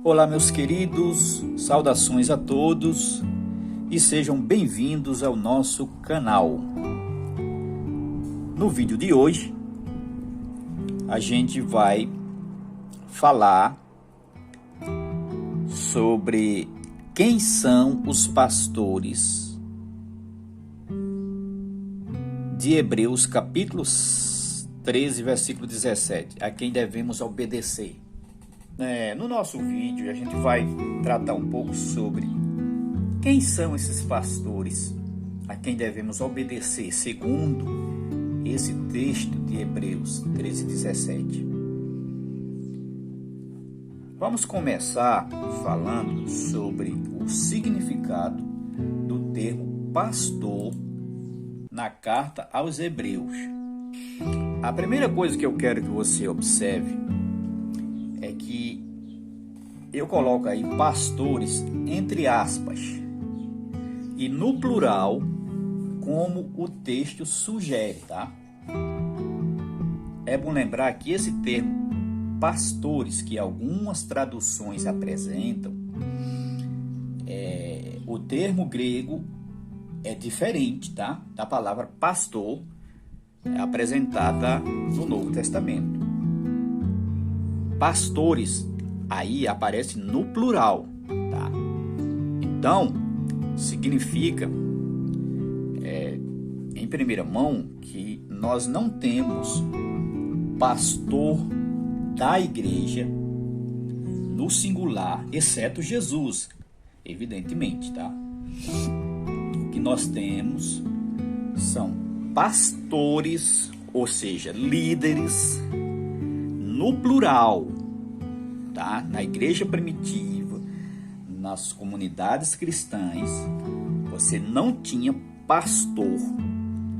Olá, meus queridos, saudações a todos e sejam bem-vindos ao nosso canal. No vídeo de hoje, a gente vai falar sobre quem são os pastores de Hebreus capítulo 13, versículo 17, a quem devemos obedecer. No nosso vídeo a gente vai tratar um pouco sobre quem são esses pastores a quem devemos obedecer, segundo esse texto de Hebreus 13, 17. Vamos começar falando sobre o significado do termo pastor na carta aos Hebreus. A primeira coisa que eu quero que você observe é que eu coloco aí pastores entre aspas e no plural, como o texto sugere, tá? É bom lembrar que esse termo pastores, que algumas traduções apresentam, o termo grego é diferente, tá? Da palavra pastor apresentada no Novo Testamento. Pastores aí aparece no plural, tá? Então, significa, em primeira mão, que nós não temos pastor da igreja no singular, exceto Jesus, evidentemente, tá? O que nós temos são pastores, ou seja, líderes, no plural, tá? Na igreja primitiva, nas comunidades cristãs, você não tinha pastor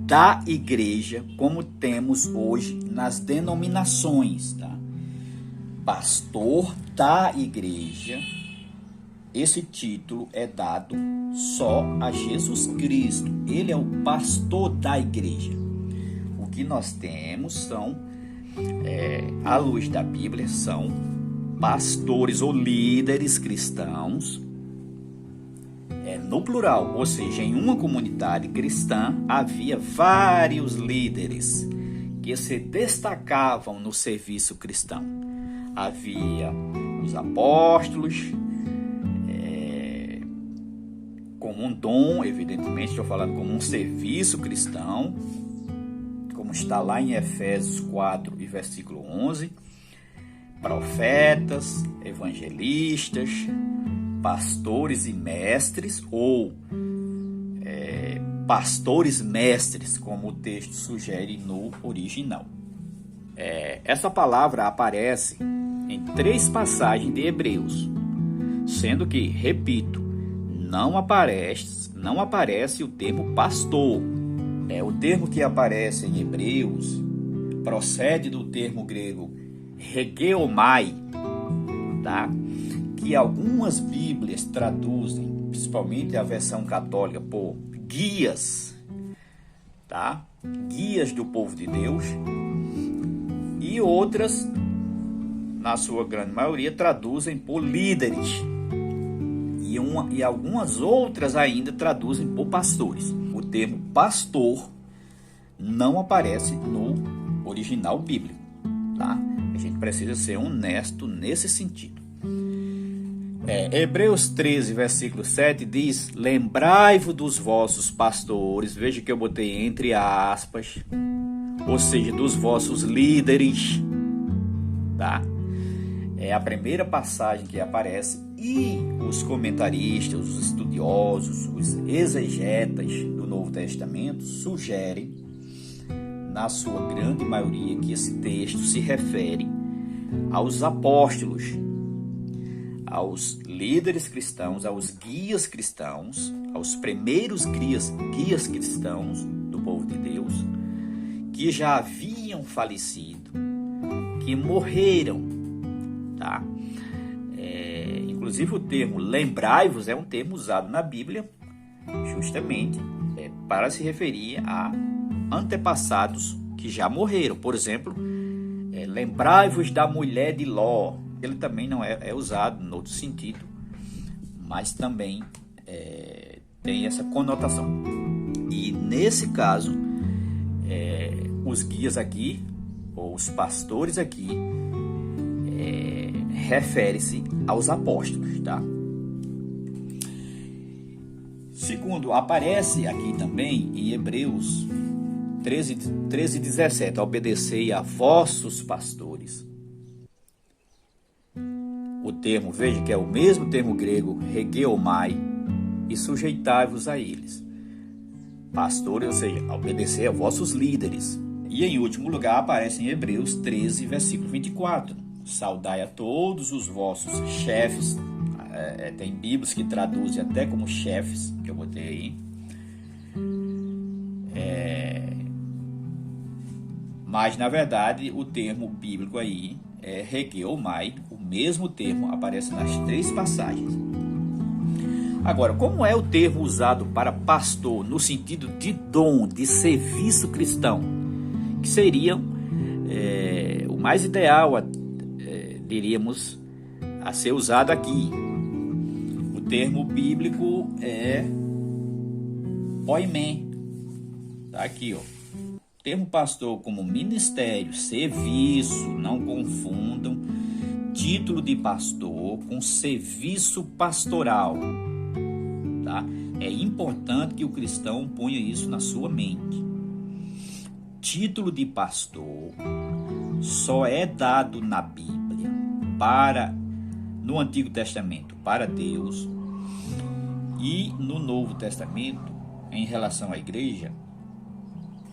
da igreja como temos hoje nas denominações, tá? Pastor da igreja, esse título é dado só a Jesus Cristo. Ele é o pastor da igreja. O que nós temos são, à luz da Bíblia, são pastores ou líderes cristãos, no plural, ou seja, em uma comunidade cristã havia vários líderes que se destacavam no serviço cristão. Havia os apóstolos, como um dom, evidentemente, estou falando como um serviço cristão, como está lá em Efésios 4 e versículo 11, profetas, evangelistas, pastores e mestres, ou pastores mestres, como o texto sugere no original. Essa palavra aparece em 3 passagens de Hebreus, sendo que, repito, não aparece o termo pastor. O termo que aparece em Hebreus procede do termo grego hegeomai, tá? Que algumas Bíblias traduzem, principalmente a versão católica, por guias, tá? Guias do povo de Deus, e outras, na sua grande maioria, traduzem por líderes, e algumas outras ainda traduzem por pastores. O termo pastor não aparece no original bíblico, tá? A gente precisa ser honesto nesse sentido. Hebreus 13, versículo 7 diz: lembrai-vos dos vossos pastores, veja que eu botei entre aspas, ou seja, dos vossos líderes, tá? É a primeira passagem que aparece, e os comentaristas, os estudiosos, os exegetas do Novo Testamento sugerem, na sua grande maioria, que esse texto se refere aos apóstolos, aos líderes cristãos, aos guias cristãos, aos primeiros guias cristãos do povo de Deus, que já haviam falecido, que morreram, tá? Inclusive o termo lembrai-vos é um termo usado na Bíblia justamente para se referir a antepassados que já morreram. Por exemplo, lembrai-vos da mulher de Ló, ele também não é usado no outro sentido, mas também tem essa conotação. E nesse caso, os guias aqui, ou os pastores aqui, refere-se aos apóstolos, tá? Segundo, aparece aqui também em Hebreus 13:17, obedecei a vossos pastores. O termo, veja que é o mesmo termo grego, regeomai, e sujeitai-vos a eles. Pastores, ou seja, obedecer a vossos líderes. E em último lugar aparece em Hebreus 13, versículo 24. Saudai a todos os vossos chefes. Tem Bíblias que traduzem até como chefes, que eu botei aí. Mas, na verdade, o termo bíblico aí é regeomai. O mesmo termo aparece nas 3 passagens. Agora, como é o termo usado para pastor no sentido de dom, de serviço cristão, que seria o mais ideal, diríamos, a ser usado aqui? O termo bíblico é poimen. Tá aqui, ó. Termo pastor como ministério, serviço, não confundam título de pastor com serviço pastoral. Tá? É importante que o cristão ponha isso na sua mente. Título de pastor só é dado na Bíblia no Antigo Testamento para Deus, e no Novo Testamento, em relação à igreja,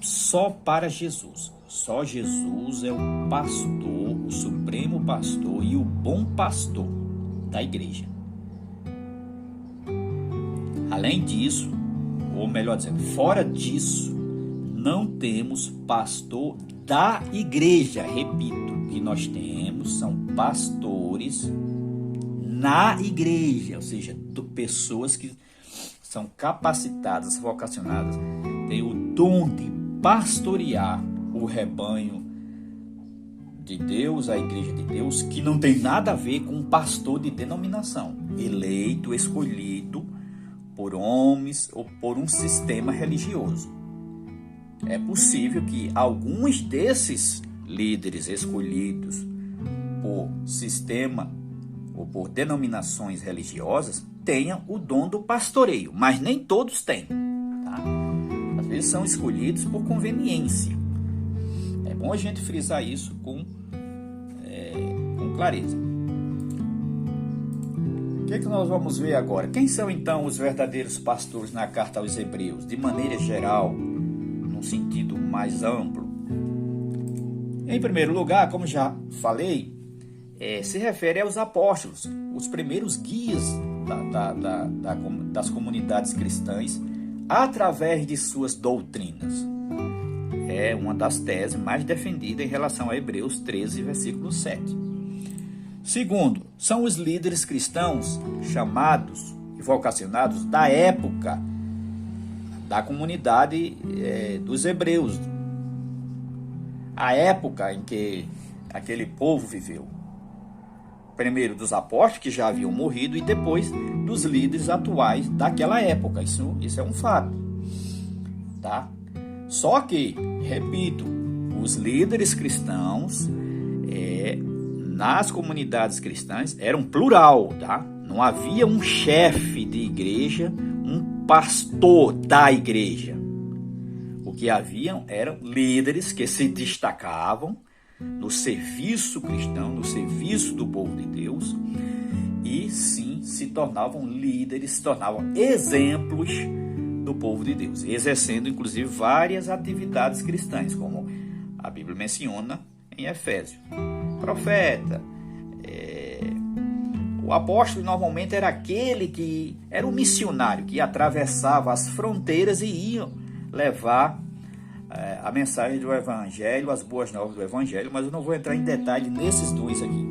só para Jesus. Só Jesus é o pastor, o supremo pastor e o bom pastor da igreja. Além disso, ou melhor dizendo, fora disso, não temos pastor da igreja. Repito, o que nós temos são pastores na igreja, ou seja, pessoas que são capacitadas, vocacionadas, têm o dom de pastorear o rebanho de Deus, a igreja de Deus, que não tem nada a ver com um pastor de denominação, eleito, escolhido por homens ou por um sistema religioso. É possível que alguns desses líderes escolhidos por sistema ou por denominações religiosas tenham o dom do pastoreio, mas nem todos têm, tá? Às vezes são escolhidos por conveniência. É bom a gente frisar isso com clareza. O que nós vamos ver agora? Quem são então os verdadeiros pastores na carta aos Hebreus, de maneira geral, num sentido mais amplo? Em primeiro lugar, como já falei, se refere aos apóstolos, os primeiros guias das comunidades cristãs, através de suas doutrinas. É uma das teses mais defendidas em relação a Hebreus 13, versículo 7. Segundo, são os líderes cristãos chamados e vocacionados da época da comunidade dos hebreus, a época em que aquele povo viveu. Primeiro dos apóstolos, que já haviam morrido, e depois dos líderes atuais daquela época. Isso é um fato, tá? Só que, repito, os líderes cristãos nas comunidades cristãs eram plural, tá? Não havia um chefe de igreja, um pastor da igreja. O que haviam eram líderes que se destacavam no serviço cristão, no serviço do povo de Deus, e sim se tornavam líderes, se tornavam exemplos do povo de Deus, exercendo inclusive várias atividades cristãs, como a Bíblia menciona em Efésios. Profeta, o apóstolo normalmente era aquele que era um missionário, que atravessava as fronteiras e ia levar a mensagem do Evangelho, as boas novas do Evangelho, mas eu não vou entrar em detalhe nesses dons aqui.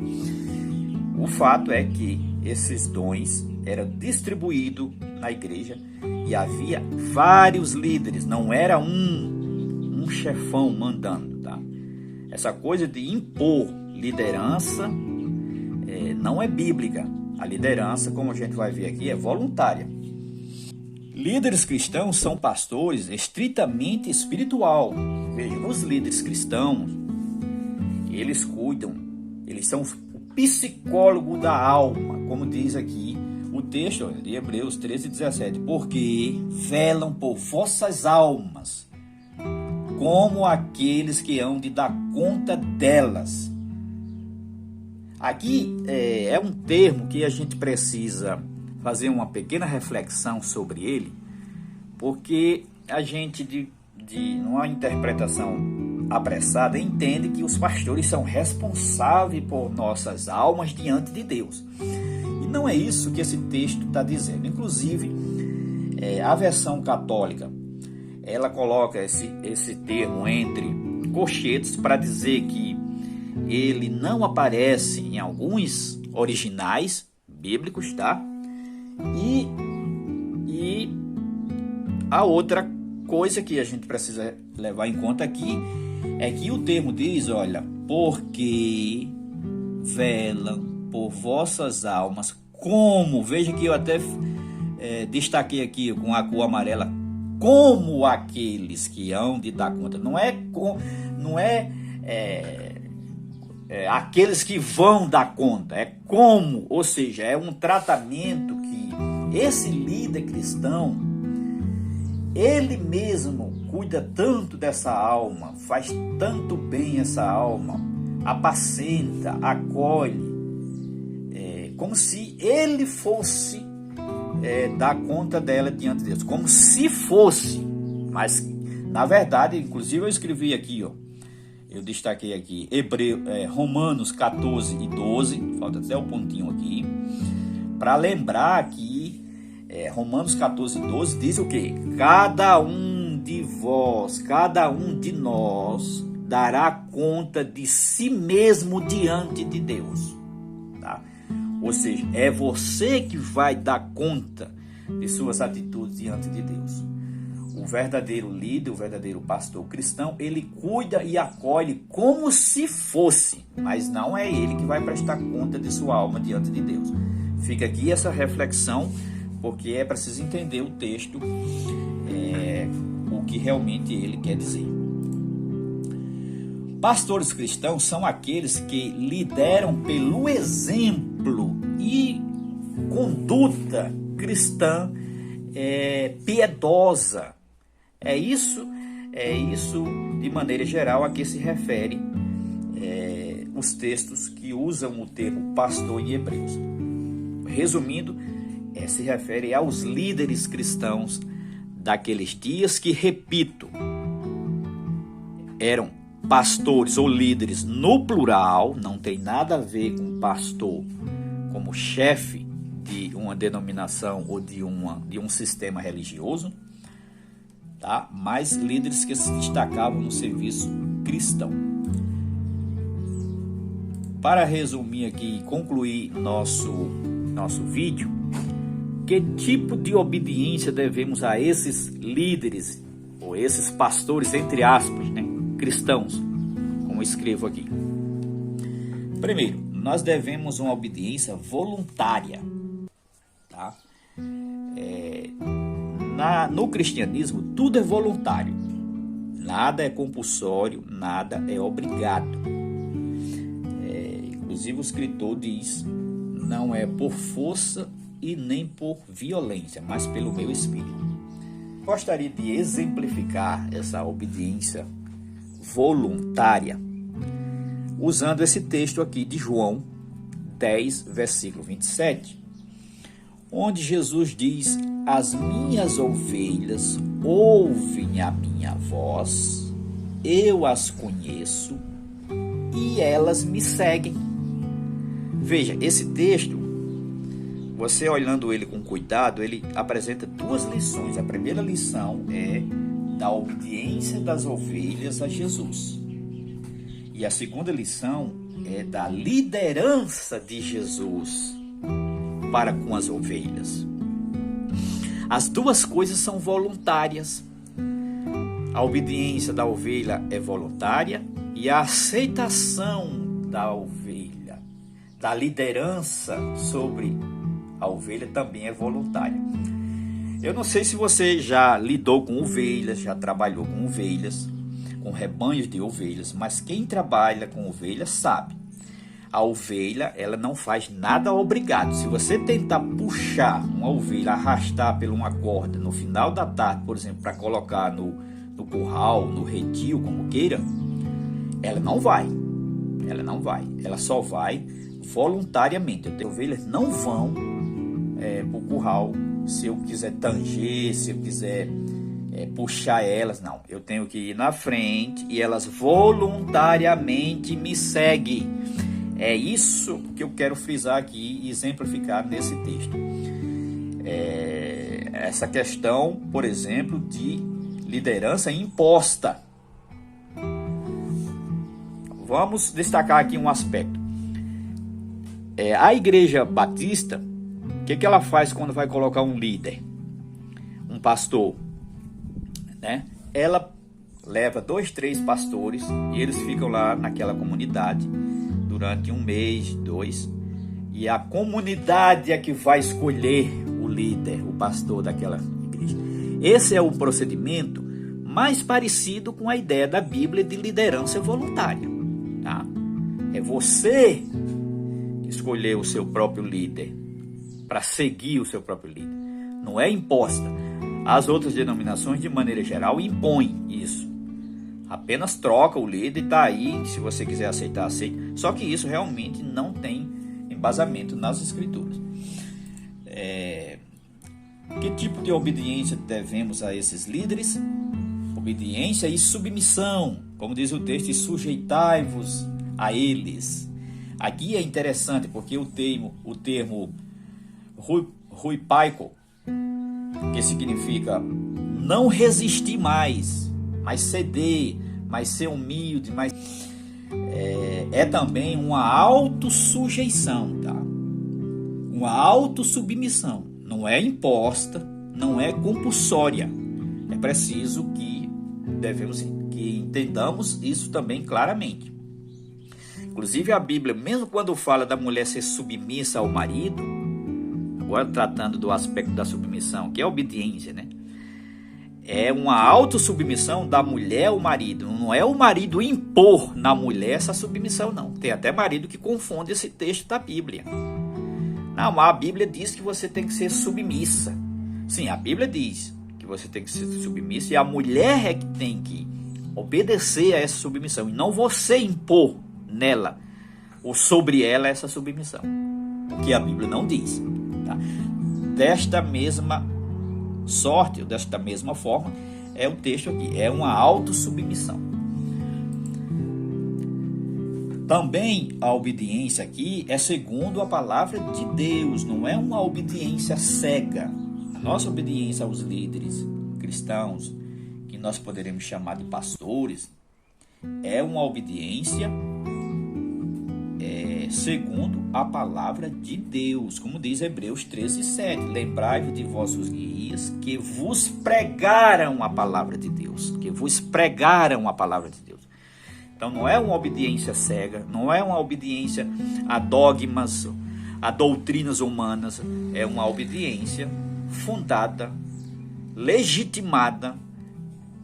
O fato é que esses dons eram distribuídos na igreja e havia vários líderes, não era um chefão mandando, tá? Essa coisa de impor liderança não é bíblica. A liderança, como a gente vai ver aqui, é voluntária. Líderes cristãos são pastores estritamente espiritual. Veja, os líderes cristãos, eles cuidam, eles são o psicólogo da alma, como diz aqui o texto de Hebreus 13:17, porque velam por vossas almas, como aqueles que hão de dar conta delas. Aqui é um termo que a gente precisa fazer uma pequena reflexão sobre ele, porque a gente, numa interpretação apressada, entende que os pastores são responsáveis por nossas almas diante de Deus. E não é isso que esse texto está dizendo. Inclusive, a versão católica, ela coloca esse termo entre colchetes para dizer que ele não aparece em alguns originais bíblicos, tá? E a outra coisa que a gente precisa levar em conta aqui é que o termo diz, olha, porque velam por vossas almas, como, veja que eu até destaquei aqui com a cor amarela, como aqueles que hão de dar conta. Não é aqueles que vão dar conta, é como, ou seja, é um tratamento que esse líder cristão, ele mesmo cuida tanto dessa alma, faz tanto bem essa alma, apacenta, acolhe, como se ele fosse dar conta dela diante de Deus, como se fosse, mas na verdade, inclusive eu escrevi aqui, eu destaquei aqui, Romanos 14:12, falta até o pontinho aqui, para lembrar que Romanos 14:12 diz o quê? Cada um de vós, cada um de nós dará conta de si mesmo diante de Deus, tá? Ou seja, é você que vai dar conta de suas atitudes diante de Deus. O verdadeiro líder, o verdadeiro pastor cristão, ele cuida e acolhe como se fosse, mas não é ele que vai prestar conta de sua alma diante de Deus. Fica aqui essa reflexão, porque é preciso entender o texto, o que realmente ele quer dizer. Pastores cristãos são aqueles que lideram pelo exemplo e conduta cristã piedosa. É isso de maneira geral a que se refere os textos que usam o termo pastor em Hebreus. Resumindo, se refere aos líderes cristãos daqueles dias que, repito, eram pastores ou líderes no plural, não tem nada a ver com pastor como chefe de uma denominação ou de um sistema religioso, tá? Mas líderes que se destacavam no serviço cristão. Para resumir aqui e concluir nosso vídeo, que tipo de obediência devemos a esses líderes, ou esses pastores, entre aspas, né, cristãos, como escrevo aqui? Primeiro, nós devemos uma obediência voluntária, tá? No cristianismo, tudo é voluntário. Nada é compulsório, nada é obrigado. Inclusive o escritor diz, não é por força e nem por violência, mas pelo meu espírito. Gostaria de exemplificar essa obediência voluntária usando esse texto aqui de João 10, versículo 27, onde Jesus diz: as minhas ovelhas ouvem a minha voz, eu as conheço e elas me seguem. Veja, esse texto, você olhando ele com cuidado, ele apresenta duas lições. A primeira lição é da obediência das ovelhas a Jesus. E a segunda lição é da liderança de Jesus para com as ovelhas. As duas coisas são voluntárias. A obediência da ovelha é voluntária e a aceitação da ovelha da liderança sobre a ovelha também é voluntária. Eu não sei se você já lidou com ovelhas, já trabalhou com ovelhas, com rebanhos de ovelhas, mas quem trabalha com ovelhas sabe. A ovelha, ela não faz nada obrigado. Se você tentar puxar uma ovelha, arrastar por uma corda no final da tarde, por exemplo, para colocar no curral, no redil, como queira, ela não vai. Ela não vai. Ela só vai voluntariamente. As ovelhas não vão para o curral se eu quiser tanger, se eu quiser puxar elas. Não, eu tenho que ir na frente e elas voluntariamente me seguem. É isso que eu quero frisar aqui e exemplificar nesse texto. Essa questão, por exemplo, de liderança imposta. Vamos destacar aqui um aspecto. A Igreja Batista, o que ela faz quando vai colocar um líder, um pastor, né? Ela leva 2, 3 pastores e eles ficam lá naquela comunidade durante 1 mês, 2, e a comunidade é que vai escolher o líder, o pastor daquela igreja. Esse é o procedimento mais parecido com a ideia da Bíblia de liderança voluntária, tá? É você escolher o seu próprio líder, para seguir o seu próprio líder. Não é imposta. As outras denominações, de maneira geral, impõem isso. Apenas troca o líder e está aí, se você quiser aceitar, aceita. Só que isso realmente não tem embasamento nas Escrituras. Que tipo de obediência devemos a esses líderes? Obediência e submissão, como diz o texto, e sujeitai-vos a eles. Aqui é interessante porque o termo huipaico, que significa não resistir mais, mas ceder, mas ser humilde, mas é também uma autossujeição, tá? Uma autossubmissão. Não é imposta, não é compulsória. É preciso que entendamos isso também claramente. Inclusive a Bíblia, mesmo quando fala da mulher ser submissa ao marido, agora tratando do aspecto da submissão, que é a obediência, né? É uma autossubmissão da mulher ao marido. Não é o marido impor na mulher essa submissão, não. Tem até marido que confunde esse texto da Bíblia. Não, a Bíblia diz que você tem que ser submissa. Sim, a Bíblia diz que você tem que ser submissa e a mulher é que tem que obedecer a essa submissão. E não você impor nela ou sobre ela essa submissão. O que a Bíblia não diz. Tá? Desta mesma sorte, ou desta mesma forma, é o texto aqui. É uma autossubmissão. Também a obediência aqui é segundo a palavra de Deus, não é uma obediência cega. A nossa obediência aos líderes cristãos, que nós poderemos chamar de pastores, é uma obediência segundo a palavra de Deus, como diz Hebreus 13:7. Lembrai-vos de vossos guias que vos pregaram a palavra de Deus, que vos pregaram a palavra de Deus. Então não é uma obediência cega, não é uma obediência a dogmas, a doutrinas humanas, é uma obediência fundada, legitimada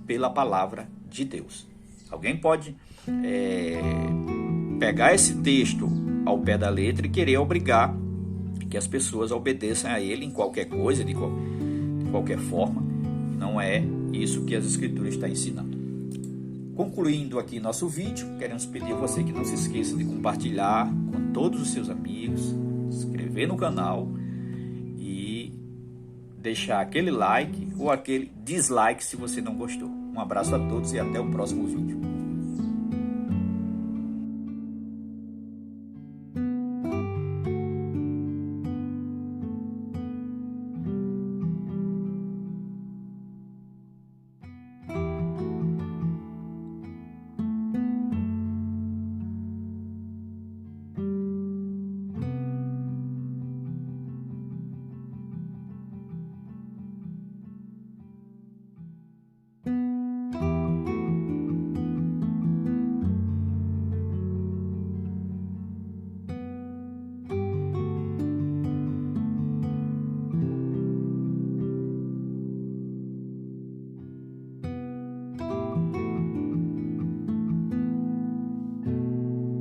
pela palavra de Deus. Alguém pode pegar esse texto ao pé da letra e querer obrigar que as pessoas obedeçam a ele em qualquer coisa, de qualquer forma. Não é isso que as Escrituras estão ensinando. Concluindo aqui nosso vídeo, queremos pedir a você que não se esqueça de compartilhar com todos os seus amigos, se inscrever no canal e deixar aquele like ou aquele dislike se você não gostou. Um abraço a todos e até o próximo vídeo.